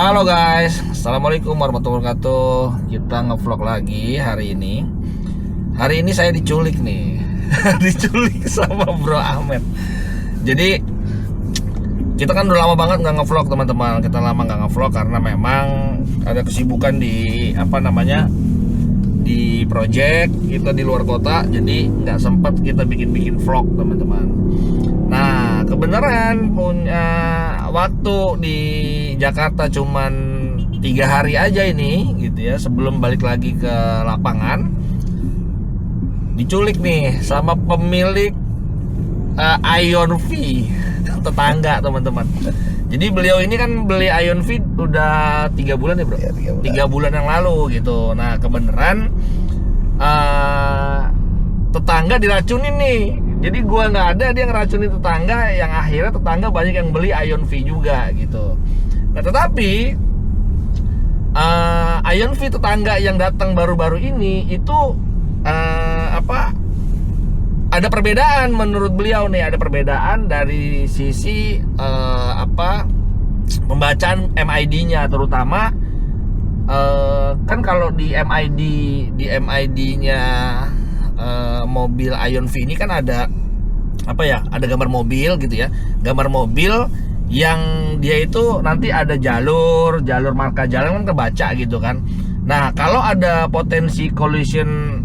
Halo guys, assalamualaikum warahmatullahi wabarakatuh. Kita ngevlog lagi hari ini. Hari ini saya diculik nih, diculik sama Bro Ahmed. Jadi kita kan udah lama banget nggak ngevlog teman-teman. Kita lama nggak ngevlog karena memang ada kesibukan di di project kita di luar kota. Jadi nggak sempat kita bikin vlog teman-teman. Nah, kebenaran punya waktu di Jakarta cuman 3 hari aja ini gitu ya, sebelum balik lagi ke lapangan. Diculik nih sama pemilik Ion V, tetangga teman-teman. Jadi beliau ini kan beli Ion V udah 3 bulan ya bro? Ya, 3 bulan. 3 bulan yang lalu gitu. Nah kebenaran tetangga diracunin nih. Jadi gua nggak ada, dia ngeracunin tetangga, yang akhirnya tetangga banyak yang beli Ion V juga gitu. Nah tetapi Ion V tetangga yang datang baru-baru ini itu ada perbedaan menurut beliau nih, ada perbedaan dari sisi pembacaan MID-nya terutama. Kan kalau di MID-nya mobil Ion V ini kan ada ada gambar mobil gitu ya, gambar mobil yang dia itu nanti ada jalur marka jalan kan kebaca gitu kan. Nah kalau ada potensi collision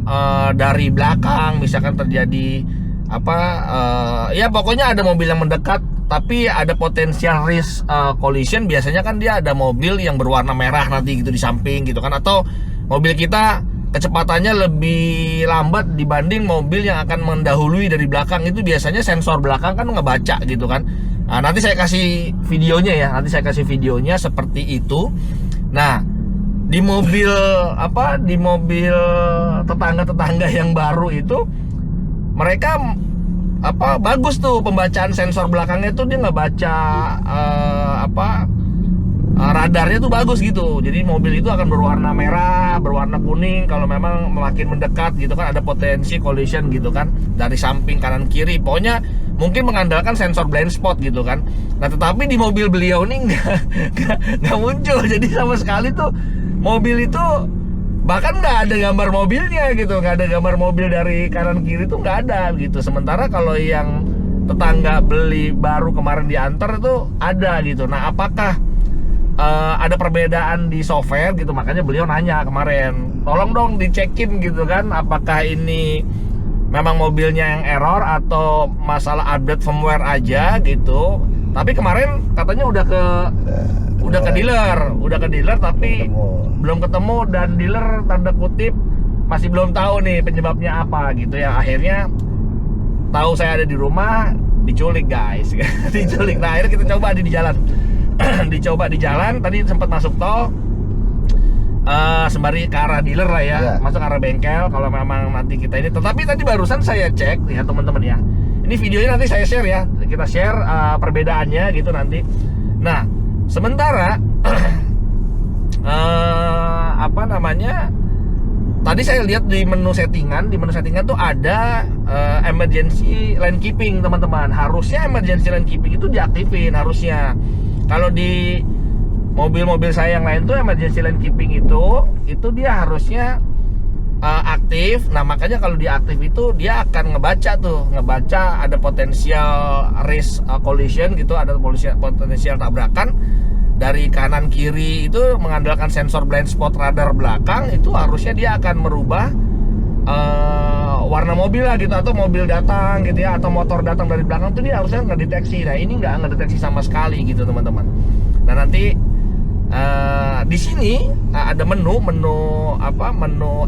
dari belakang, misalkan terjadi ya pokoknya ada mobil yang mendekat tapi ada potensial risk collision, biasanya kan dia ada mobil yang berwarna merah nanti gitu di samping gitu kan, atau mobil kita kecepatannya lebih lambat dibanding mobil yang akan mendahului dari belakang, itu biasanya sensor belakang kan ngebaca gitu kan. Nah, nanti saya kasih videonya ya, seperti itu. Nah, di mobil tetangga yang baru itu mereka bagus tuh pembacaan sensor belakangnya tuh, dia ngebaca radarnya tuh bagus gitu. Jadi mobil itu akan berwarna merah, berwarna kuning kalau memang makin mendekat gitu kan, ada potensi collision gitu kan dari samping kanan kiri. Pokoknya mungkin mengandalkan sensor blind spot gitu kan. Nah tetapi di mobil beliau nih nggak muncul. Jadi sama sekali tuh mobil itu bahkan nggak ada gambar mobilnya gitu, nggak ada gambar mobil dari kanan kiri tuh nggak ada gitu. Sementara kalau yang tetangga beli baru kemarin diantar itu ada gitu. Nah apakah ada perbedaan di software gitu, makanya beliau nanya kemarin, tolong dong dicekin gitu kan, apakah ini memang mobilnya yang error atau masalah update firmware aja gitu. Tapi kemarin katanya udah ke dealer tapi belum ketemu, dan dealer tanda kutip masih belum tahu nih penyebabnya apa gitu ya. Akhirnya tahu saya ada di rumah, diculik guys. Diculik. Nah akhirnya kita coba di jalan. Dicoba di jalan, tadi sempat masuk tol sembari ke arah dealer lah ya, masuk ke arah bengkel kalau memang nanti kita ini. Tetapi tadi barusan saya cek ya teman-teman ya, ini videonya nanti saya share ya, kita share perbedaannya gitu nanti. Nah sementara tadi saya lihat di menu settingan tuh ada emergency lane keeping teman-teman. Harusnya emergency lane keeping itu diaktifin harusnya. Kalau di mobil-mobil saya yang lain tuh emergency lane keeping itu dia harusnya aktif. Nah makanya kalau dia aktif itu dia akan ngebaca ada potensial risk collision gitu, ada potensial tabrakan dari kanan kiri, itu mengandalkan sensor blind spot radar belakang. Itu harusnya dia akan merubah warna mobil lah gitu, atau mobil datang gitu ya, atau motor datang dari belakang tuh dia harusnya ngedeteksi. Nah ini nggak ngedeteksi sama sekali gitu teman-teman. Nah nanti di sini ada menu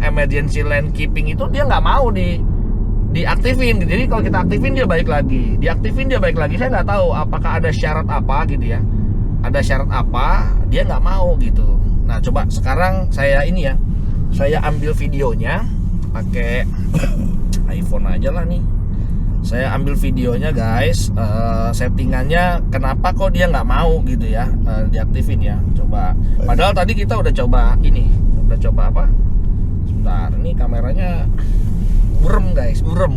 emergency lane keeping itu dia nggak mau diaktifin. Jadi kalau kita aktifin dia balik lagi, saya nggak tahu apakah ada syarat apa gitu ya, ada syarat apa, dia nggak mau gitu. Nah coba sekarang saya ambil videonya pakai iPhone aja lah nih. Saya ambil videonya guys, settingannya kenapa kok dia nggak mau gitu ya diaktifin ya. Coba, padahal tadi kita udah coba sebentar, ini kameranya burem guys, burem.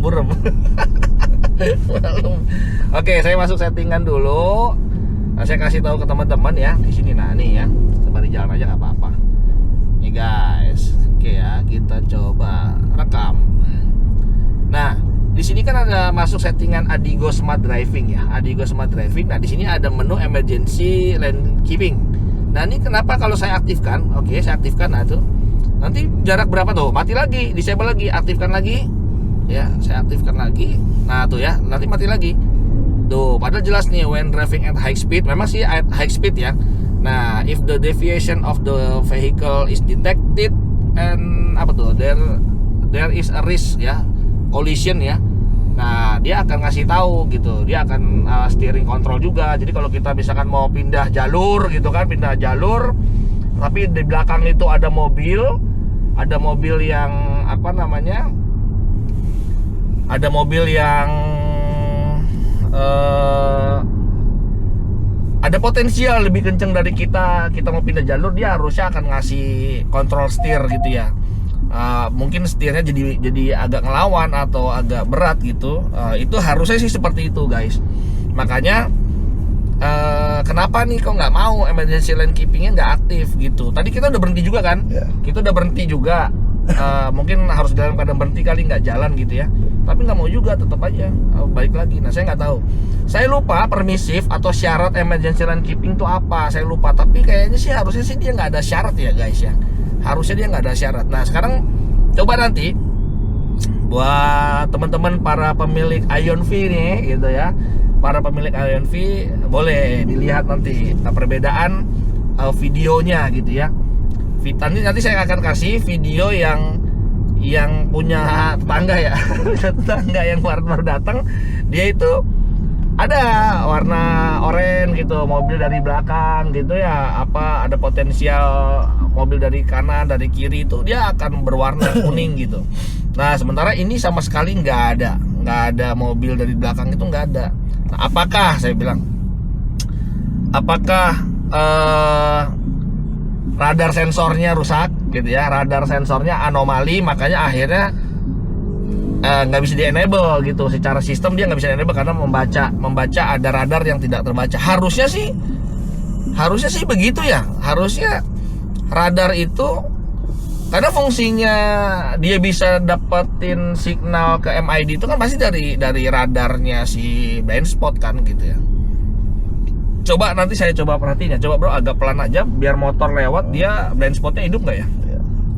Oke, saya masuk settingan dulu. Nah, saya kasih tahu ke teman-teman ya di sini. Nah, nih ya. sembari jalan aja nggak apa-apa. Nih guys, oke ya, kita coba rekam. Nah, di sini kan ada masuk settingan Adigo Smart Driving ya, Adigo Smart Driving. Nah, di sini ada menu Emergency Lane Keeping. Nah, ini kenapa kalau saya aktifkan? Oke, saya aktifkan. Nah, tuh nanti jarak berapa tuh? Mati lagi, disable lagi, aktifkan lagi. Ya, saya aktifkan lagi. Nah, tuh ya, nanti mati lagi. Tuh, padahal jelas nih when driving at high speed, memang sih at high speed ya. Nah, if the deviation of the vehicle is detected and apa tuh? There is a risk ya. Collision ya. Nah, dia akan ngasih tahu gitu. Dia akan steering control juga. Jadi kalau kita misalkan mau pindah jalur gitu kan, pindah jalur, tapi di belakang itu ada mobil yang apa namanya? Ada mobil yang ada potensial lebih kenceng dari kita mau pindah jalur, dia harusnya akan ngasih control steer gitu ya. Mungkin setirnya jadi agak ngelawan atau agak berat gitu. Itu harusnya sih seperti itu guys. Makanya kenapa nih kok nggak mau emergency lane keepingnya nggak aktif gitu. Tadi kita udah berhenti juga kan? Kita udah berhenti juga. Mungkin harus dalam keadaan berhenti kali, nggak jalan gitu ya. Tapi nggak mau juga, tetap aja balik lagi. Nah, saya nggak tahu. Saya lupa permisif atau syarat emergency lane keeping itu apa. Saya lupa. Tapi kayaknya sih harusnya sih dia nggak ada syarat ya guys ya. Harusnya dia nggak ada syarat. Nah, sekarang coba nanti buat teman-teman para pemilik Ion V nih gitu ya, para pemilik Ion V boleh dilihat nanti perbedaan videonya gitu ya. Nanti saya akan kasih video yang punya tetangga ya. Tetangga yang baru datang, dia itu ada warna oranye gitu, mobil dari belakang gitu ya, apa ada potensial mobil dari kanan, dari kiri itu dia akan berwarna kuning gitu. Nah, sementara ini sama sekali nggak ada mobil dari belakang itu, nggak ada. Nah, apakah saya bilang, apakah radar sensornya rusak gitu ya, radar sensornya anomali, makanya akhirnya nggak bisa di enable gitu, secara sistem dia nggak bisa enable karena membaca ada radar yang tidak terbaca. Harusnya sih begitu ya. Harusnya radar itu karena fungsinya dia bisa dapetin signal ke MID itu kan pasti dari radarnya si blind spot kan gitu ya. Coba nanti saya coba perhatiin ya. Coba bro, agak pelan aja biar motor lewat, dia blind spotnya hidup nggak ya?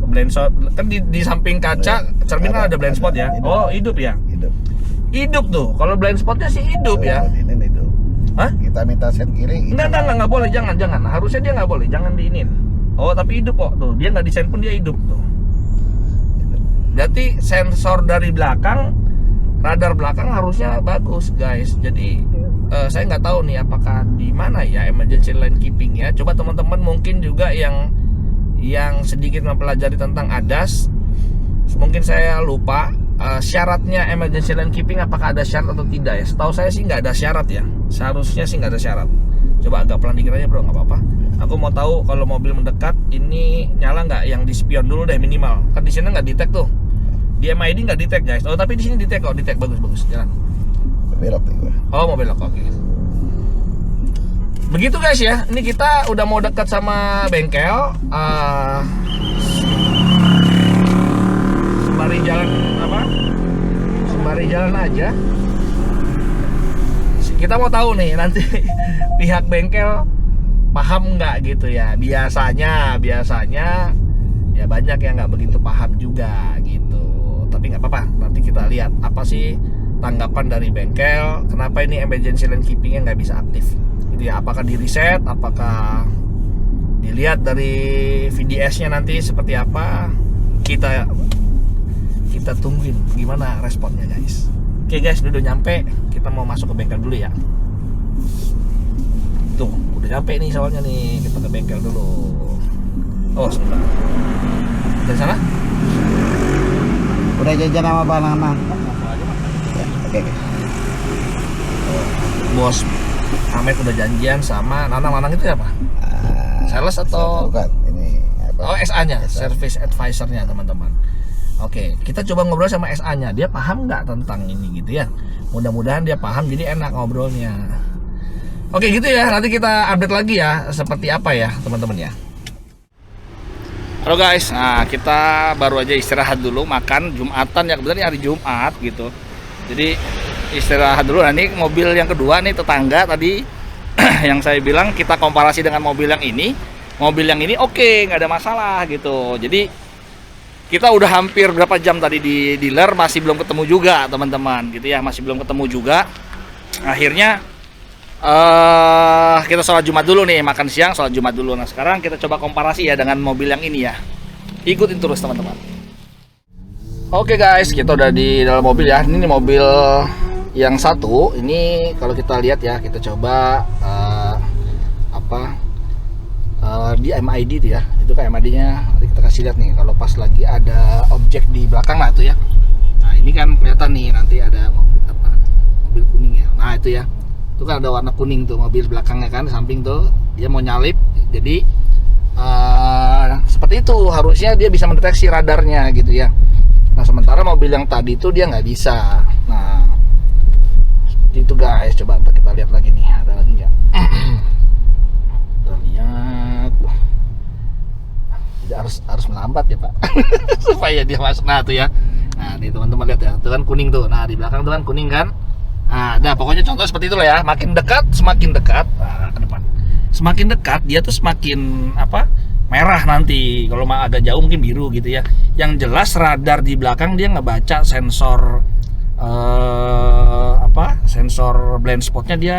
Blind spot kan di samping kaca cermin kan ada blind spot ya. Oh, hidup ya? Hidup tuh. Kalau blind spotnya sih hidup ya. Ini hidup. Hah? Kita minta set kiri. Enggak boleh, jangan. Harusnya dia nggak boleh, jangan diinin. Oh, tapi hidup kok tuh. Dia nggak desain pun dia hidup tuh. Berarti sensor dari belakang, radar belakang harusnya bagus guys. Jadi saya nggak tahu nih apakah di mana ya emergency lane keeping ya. Coba teman-teman mungkin juga yang sedikit mempelajari tentang ADAS, mungkin saya lupa syaratnya emergency lane keeping, apakah ada syarat atau tidak ya. Setahu saya sih nggak ada syarat ya, seharusnya sih nggak ada syarat. Coba agak pelan dikit aja bro, nggak apa-apa. Aku mau tahu kalau mobil mendekat ini nyala nggak, yang di spion dulu deh minimal. Kan di sini nggak detect tuh, di MID nggak detect guys. Oh, tapi di sini detect kok, detect bagus jalan. Belok nih. Oh, mau belok, oke. Begitu guys ya, ini kita udah mau dekat sama bengkel. Sembari jalan aja. Kita mau tahu nih nanti pihak bengkel paham nggak gitu ya. Biasanya ya banyak yang nggak begitu paham juga gitu. Tapi nggak apa-apa, nanti kita lihat apa sih tanggapan dari bengkel. Kenapa ini emergency lane keepingnya nggak bisa aktif? Jadi apakah di reset, apakah dilihat dari VDS-nya nanti seperti apa, kita tungguin gimana responnya guys. Oke guys, udah nyampe, kita mau masuk ke bengkel dulu ya. Tuh, udah nyampe nih soalnya nih, kita ke bengkel dulu. Oh, sebentar. Dari sana? Udah jajan sama Bang Nanang. Ya, oke. Bos Ahmed udah janjian sama Nanang itu apa? Sales atau bukan? Ini apa? Oh, SA-nya, service advisor-nya teman-teman. Oke, kita coba ngobrol sama SA-nya. Dia paham nggak tentang ini gitu ya? Mudah-mudahan dia paham, jadi enak ngobrolnya. Oke gitu ya, nanti kita update lagi ya seperti apa ya teman-teman ya. Halo guys, nah kita baru aja istirahat dulu, makan Jumatan ya, kebetulan hari Jumat gitu. Jadi istirahat dulu. Nah ini mobil yang kedua nih, tetangga tadi yang saya bilang kita komparasi dengan mobil yang ini. Mobil yang ini oke, nggak ada masalah gitu. Jadi kita udah hampir berapa jam tadi di dealer, masih belum ketemu juga teman-teman gitu ya, masih belum ketemu juga. Akhirnya kita sholat Jumat dulu nih, makan siang, sholat Jumat dulu. Nah sekarang kita coba komparasi ya dengan mobil yang ini ya. Ikutin terus teman-teman. Oke guys, kita udah di dalam mobil ya. Ini mobil yang satu. Ini kalau kita lihat ya, kita coba di MID itu ya. Itu kayak MID-nya. Nanti kita kasih lihat nih. Kalau pas lagi ada objek di belakang lah itu ya. Nah ini kan kelihatan nih, nanti ada mobil kuning ya. Nah itu ya. Itu kan ada warna kuning tuh mobil belakangnya kan, samping tuh dia mau nyalip. Jadi seperti itu harusnya dia bisa mendeteksi radarnya gitu ya. Nah sementara mobil yang tadi itu dia nggak bisa. Nah seperti itu guys. Coba kita lihat lagi nih, ada lagi nggak? Kita lihat. Jadi harus melambat ya Pak supaya dia masuk. Nah tuh ya. Nah nih teman-teman lihat ya, itu kan kuning tuh. Nah di belakang tuh kan kuning kan. Nah, pokoknya contoh seperti itulah ya. Makin dekat, semakin dekat. Nah, ke depan. Semakin dekat, dia tuh semakin merah nanti. Kalau agak jauh mungkin biru gitu ya. Yang jelas radar di belakang dia ngebaca sensor sensor blind spotnya dia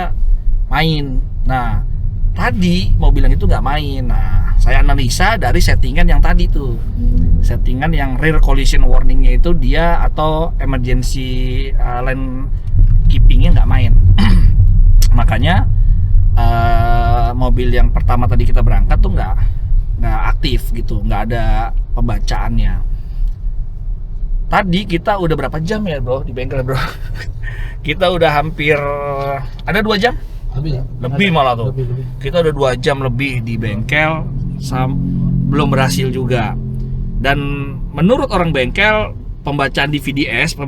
main. Nah, tadi mobil yang itu nggak main. Nah, saya analisa dari settingan yang tadi tuh. Settingan yang rear collision warningnya itu dia atau emergency lane keepingnya nggak main. Makanya mobil yang pertama tadi kita berangkat tuh nggak aktif gitu, nggak ada pembacaannya. Tadi kita udah berapa jam ya bro di bengkel bro? Kita udah hampir ada 2 jam lebih malah tuh. Kita udah 2 jam lebih di bengkel, belum berhasil juga. Dan menurut orang bengkel, pembacaan di VDS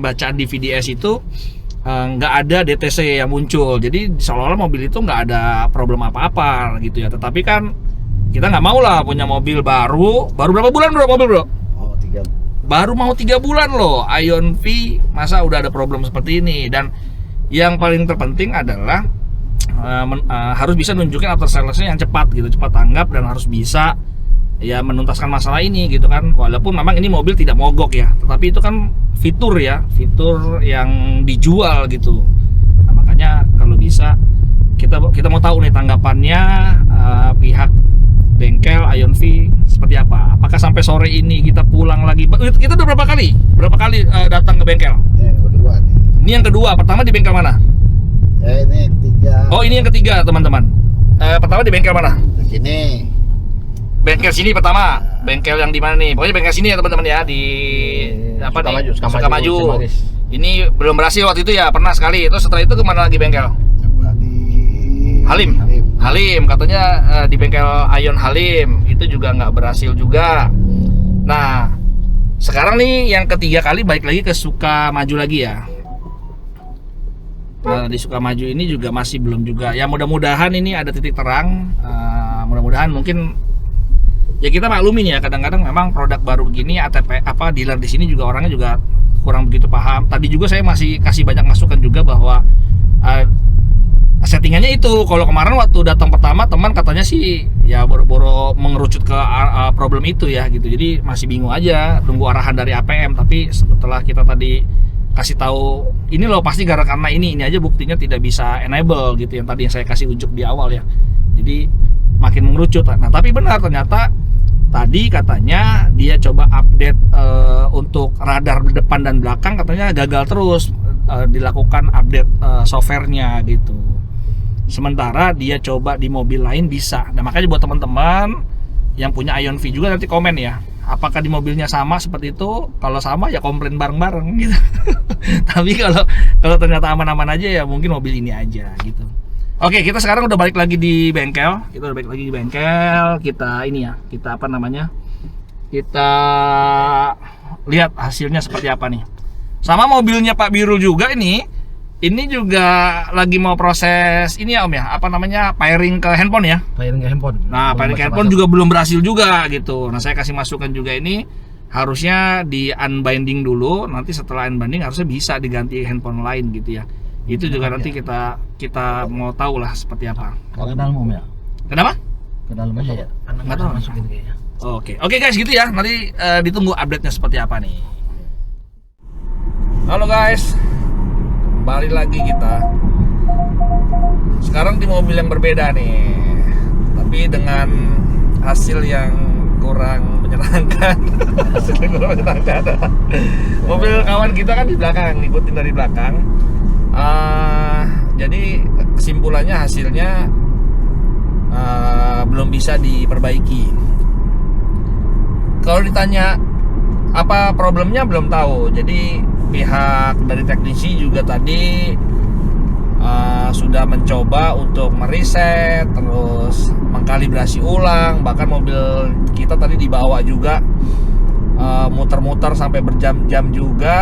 itu nggak ada DTC yang muncul, jadi seolah-olah mobil itu nggak ada problem apa-apa gitu ya. Tetapi kan kita nggak mau lah punya mobil baru berapa bulan bro mobil bro? Baru mau 3 bulan loh, Ion V, masa udah ada problem seperti ini. Dan yang paling terpenting adalah harus bisa nunjukin after sales-nya yang cepat gitu, cepat tanggap, dan harus bisa ya menuntaskan masalah ini gitu kan. Walaupun memang ini mobil tidak mogok ya, tetapi itu kan fitur yang dijual gitu. Nah, makanya kalau bisa kita mau tahu nih tanggapannya pihak bengkel Ion V seperti apa. Apakah sampai sore ini kita pulang lagi? Kita udah berapa kali datang ke bengkel? Yang kedua nih. Ini yang kedua. Pertama di bengkel mana? Ya ini yang ketiga. Oh ini yang ketiga teman-teman. Pertama di bengkel mana? Di sini. Bengkel sini pertama. Bengkel yang di mana nih? Pokoknya bengkel sini ya teman-teman ya, di Sukamaju. Ini belum berhasil waktu itu ya, pernah sekali. Terus setelah itu kemana lagi bengkel? Coba di Halim katanya di bengkel Ion Halim itu juga nggak berhasil juga. Nah sekarang nih yang ketiga kali balik lagi ke Sukamaju lagi ya. Nah, di Sukamaju ini juga masih belum juga. Ya mudah-mudahan ini ada titik terang. Mudah-mudahan mungkin ya kita maklumin ya, kadang-kadang memang produk baru begini ATP dealer di sini juga orangnya juga kurang begitu paham. Tadi juga saya masih kasih banyak masukan juga bahwa settingannya itu, kalau kemarin waktu datang pertama teman katanya sih ya boro-boro mengerucut ke problem itu ya gitu. Jadi masih bingung aja, nunggu arahan dari APM. Tapi setelah kita tadi kasih tahu ini loh pasti karena ini aja buktinya tidak bisa enable gitu, yang tadi yang saya kasih unjuk di awal ya. Jadi makin mengerucut. Nah tapi benar ternyata tadi katanya dia coba update untuk radar depan dan belakang, katanya gagal terus dilakukan update softwarenya gitu. Sementara dia coba di mobil lain bisa. Nah makanya buat teman-teman yang punya Ion V juga nanti komen ya, apakah di mobilnya sama seperti itu. Kalau sama ya komplain bareng-bareng gitu. Tapi kalau ternyata aman-aman aja ya mungkin mobil ini aja gitu. Oke, kita sekarang udah balik lagi di bengkel. Kita ini ya, kita kita lihat hasilnya seperti apa nih. Sama mobilnya Pak Birul juga ini. Ini juga lagi mau proses ini ya Om ya, apa namanya, pairing ke handphone ya. Pairing ke handphone. Nah, pairing ke handphone juga belum berhasil juga gitu. Nah, saya kasih masukan juga ini harusnya di unbinding dulu. Nanti setelah unbinding harusnya bisa diganti handphone lain gitu ya. Itu juga nanti kita mau tahu lah seperti apa. Kalau ke dalam Om ya. Kenapa? Ke dalam aja ya. Nggak tahu. Masukin kayaknya. Oke guys gitu ya. Nanti ditunggu update-nya seperti apa nih. Halo guys. Kembali lagi kita. Sekarang di mobil yang berbeda nih, tapi dengan hasil yang kurang menyenangkan. Hasil yang kurang menyenangkan. Mobil kawan kita kan di belakang, ngikutin dari belakang. Jadi kesimpulannya hasilnya belum bisa diperbaiki. Kalau ditanya apa problemnya belum tahu. Jadi pihak dari teknisi juga tadi sudah mencoba untuk meriset, terus mengkalibrasi ulang. Bahkan mobil kita tadi dibawa juga muter-muter sampai berjam-jam juga,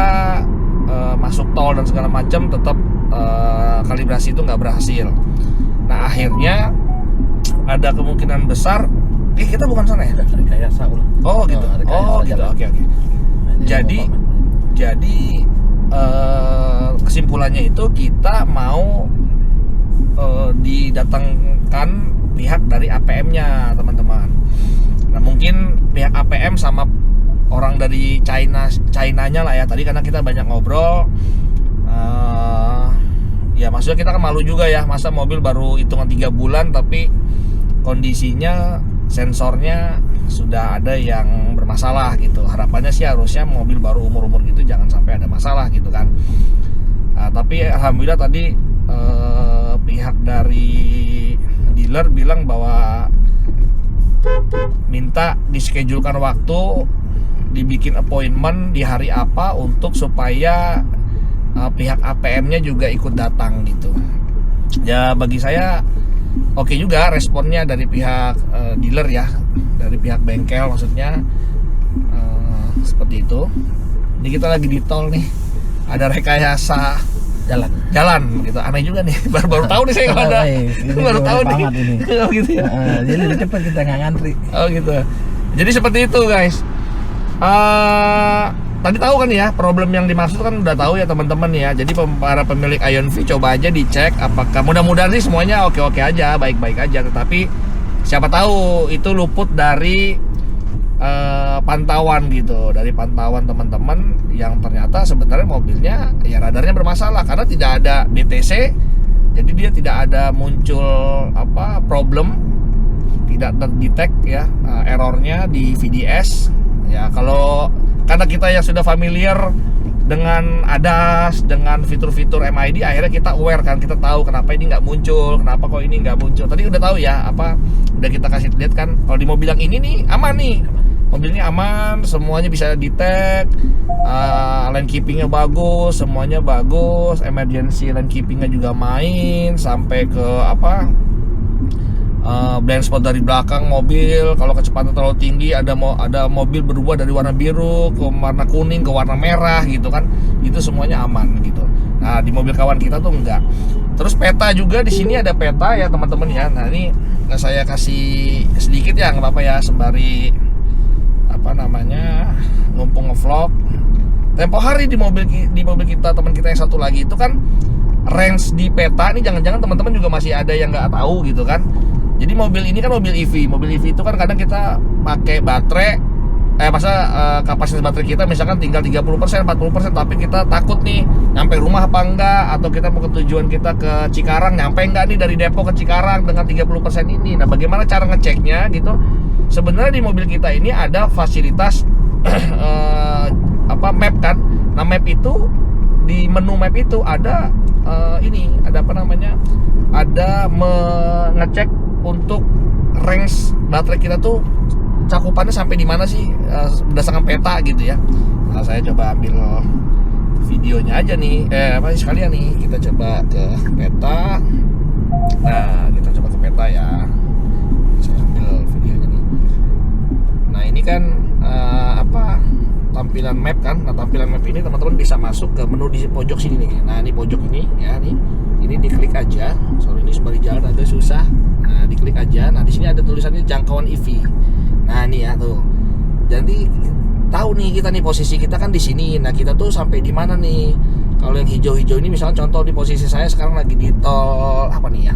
masuk tol dan segala macam, tetap kalibrasi itu nggak berhasil. Nah akhirnya ada kemungkinan besar, kita bukan sana ya? Rekayasa ulang. Oh gitu. Oh gitu. Oke. Jadi kesimpulannya itu kita mau didatangkan pihak dari APM-nya teman-teman. Nah mungkin pihak APM sama orang dari China-nya lah ya tadi, karena kita banyak ngobrol. Ya maksudnya kita kan malu juga ya, masa mobil baru hitungan 3 bulan tapi kondisinya sensornya sudah ada yang bermasalah gitu. Harapannya sih harusnya mobil baru umur-umur gitu jangan sampai ada masalah gitu kan. Tapi alhamdulillah tadi pihak dari dealer bilang bahwa minta dischedulekan waktu, dibikin appointment di hari apa untuk supaya pihak APM-nya juga ikut datang gitu. Ya bagi saya oke juga responnya dari pihak dealer ya, dari pihak bengkel maksudnya, seperti itu. Ini kita lagi di tol nih, ada rekayasa jalan gitu, aneh juga nih. Baru tahu nih saya ada, baru tahu nih. Oh gitu ya. Jadi lebih cepat kita nggak ngantri. Oh gitu. Jadi seperti itu guys. Tadi tahu kan ya problem yang dimaksud kan udah tahu ya teman-teman ya. Jadi para pemilik Ion V coba aja dicek apakah, mudah-mudahan sih semuanya oke-oke aja, baik-baik aja. Tetapi siapa tahu itu luput dari pantauan gitu, dari pantauan teman-teman yang ternyata sebenarnya mobilnya ya radarnya bermasalah karena tidak ada DTC. Jadi dia tidak ada muncul problem, tidak terdetek ya errornya di VDS. Ya kalau karena kita yang sudah familiar dengan ADAS, dengan fitur-fitur MID, akhirnya kita aware kan, kita tahu kenapa ini nggak muncul, kenapa kok ini nggak muncul. Tadi udah tahu ya, udah kita kasih lihat kan, kalau di mobil yang ini nih aman nih, mobilnya aman, semuanya bisa detect, lane keepingnya bagus, semuanya bagus, emergency lane keepingnya juga main, sampai ke blind spot dari belakang mobil. Kalau kecepatan terlalu tinggi ada mobil berubah dari warna biru ke warna kuning ke warna merah gitu kan, itu semuanya aman gitu. Nah di mobil kawan kita tuh enggak. Terus peta juga di sini ada peta ya teman-teman ya. Nah ini saya kasih sedikit ya, nggak apa-apa ya, sembari ngumpul ngevlog. Tempo hari di mobil kita, teman kita yang satu lagi itu kan range di peta ini, jangan-jangan teman-teman juga masih ada yang nggak tahu gitu kan. Jadi mobil ini kan mobil EV itu kan kadang kita pakai baterai, kapasitas baterai kita misalkan tinggal 30%, 40%, tapi kita takut nih nyampe rumah apa enggak, atau kita mau ke tujuan kita ke Cikarang, nyampe enggak nih dari Depok ke Cikarang dengan 30% ini. Nah bagaimana cara ngeceknya gitu? Sebenarnya di mobil kita ini ada fasilitas map kan. Nah map itu, di menu map itu ada ada mengecek untuk range baterai kita tuh cakupannya sampai di mana sih, berdasarkan peta gitu ya. Nah, saya coba ambil videonya aja nih, sekalian nih kita coba ke peta. Nah, kita coba ke peta ya. Saya ambil videonya nih. Nah, ini kan tampilan map kan. Nah, tampilan map ini teman-teman bisa masuk ke menu di pojok sini nih. Nah, ini pojok ini ya nih. Ini diklik aja. Sorry, ini sebagai jalan agak susah. Nah, diklik aja. Nah, di sini ada tulisannya jangkauan EV. Nah, ini ya tuh. Jadi tahu nih kita nih posisi kita kan di sini. Nah, kita tuh sampai di mana nih? Kalau yang hijau-hijau ini misalnya contoh di posisi saya sekarang lagi di tol apa nih ya?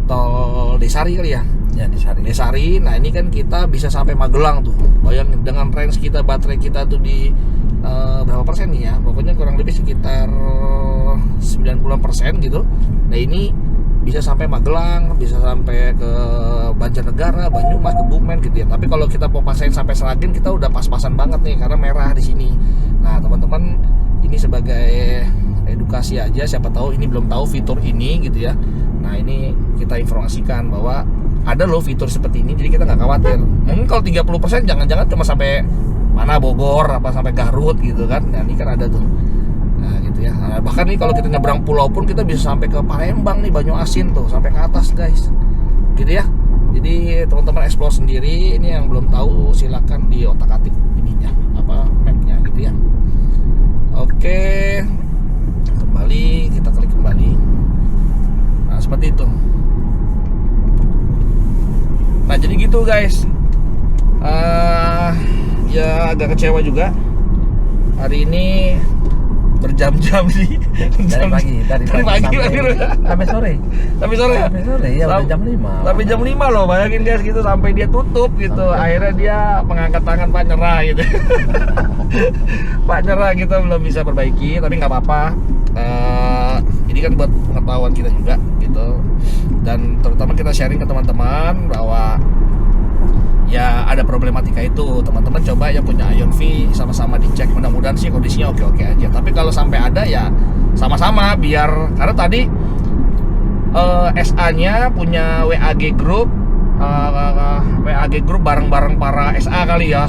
Tol Desari kali ya. Ya di Sari. Desari. Nah, ini kan kita bisa sampai Magelang tuh. Bayangin dengan range kita, baterai kita tuh di berapa persen nih ya? Pokoknya kurang lebih sekitar 90% gitu. Nah, ini bisa sampai Magelang, bisa sampai ke Banjarnegara, Banyumas, Kebumen gitu ya. Tapi kalau kita mau paksain sampai Seragen, kita udah pas-pasan banget nih karena merah di sini. Nah, teman-teman, ini sebagai edukasi aja, siapa tahu ini belum tahu fitur ini gitu ya. Nah, ini kita informasikan bahwa ada loh fitur seperti ini, jadi kita nggak khawatir. Mungkin kalau 30% jangan-jangan cuma sampai mana Bogor apa sampai Garut gitu kan. Nah, ini kan ada tuh. Nah, gitu ya. Nah, bahkan nih kalau kita nyebrang pulau pun kita bisa sampai ke Palembang nih, Banyuasin tuh, sampai ke atas guys. Gitu ya. Jadi teman-teman explore sendiri. Ini yang belum tahu silakan di otak-atik ininya apa mapnya gitu ya. Oke. Kembali, kita klik kembali. Nah, seperti itu. Nah, jadi gitu guys. Ya agak kecewa juga. Hari ini berjam-jam sih. Dari pagi sampai sore. Sampai sore ya? Sampai sore ya udah jam 5. Sampai jam 5 loh, bayangin guys gitu sampai dia tutup gitu. Akhirnya dia mengangkat tangan, Pak, nyerah gitu. Pak, nyerah, kita belum bisa perbaiki, tapi nggak apa-apa. Ini kan buat pengetahuan kita juga gitu. Dan terutama kita sharing ke teman-teman bahwa ya ada problematika itu. Teman-teman coba yang punya Ion V sama-sama dicek, mudah-mudahan sih kondisinya oke-oke aja. Tapi kalau sampai ada ya sama-sama biar, karena tadi SA-nya punya WAG Group, WAG Group bareng-bareng para SA kali ya,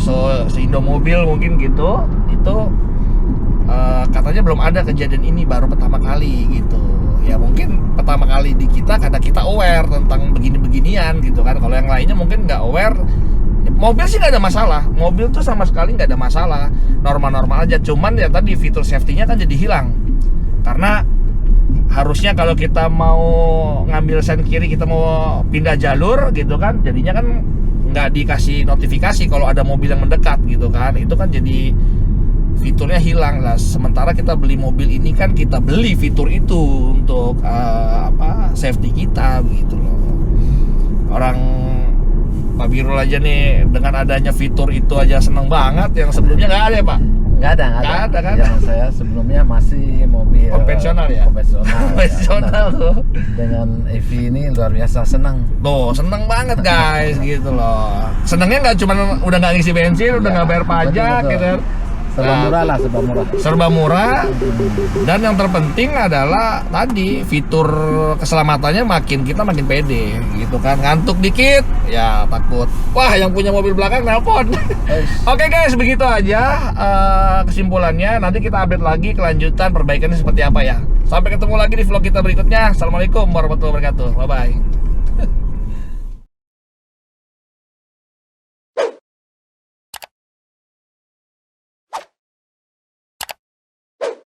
se-Indo Mobil mungkin gitu. Itu katanya belum ada kejadian ini, baru pertama kali gitu. Ya mungkin pertama kali di kita karena kita aware tentang begini-beginian gitu kan. Kalau yang lainnya mungkin nggak aware. Mobil sih nggak ada masalah, mobil tuh sama sekali nggak ada masalah, normal-normal aja. Cuman ya tadi fitur safety-nya kan jadi hilang. Karena harusnya kalau kita mau ngambil sen kiri, kita mau pindah jalur gitu kan, jadinya kan nggak dikasih notifikasi kalau ada mobil yang mendekat gitu kan. Itu kan jadi fiturnya hilang lah. Sementara kita beli mobil ini kan kita beli fitur itu untuk safety kita begitu loh. Orang Pak Birul aja nih dengan adanya fitur itu aja seneng banget, yang sebelumnya nggak ada ya Pak? Nggak ada kan? Yang saya sebelumnya masih mobil konvensional ya? Konvensional tuh. Dengan EV ini luar biasa senang. Tuh, seneng banget guys gitu loh. Senengnya nggak cuma udah nggak ngisi bensin, udah nggak bayar pajak gitu. Serba murah lah, serba murah. Dan yang terpenting adalah tadi fitur keselamatannya kita makin pede gitu kan. Ngantuk dikit ya takut, wah yang punya mobil belakang nelpon. Oke guys, begitu aja kesimpulannya. Nanti kita update lagi kelanjutan perbaikannya seperti apa ya. Sampai ketemu lagi di vlog kita berikutnya. Assalamualaikum warahmatullahi wabarakatuh. Bye bye.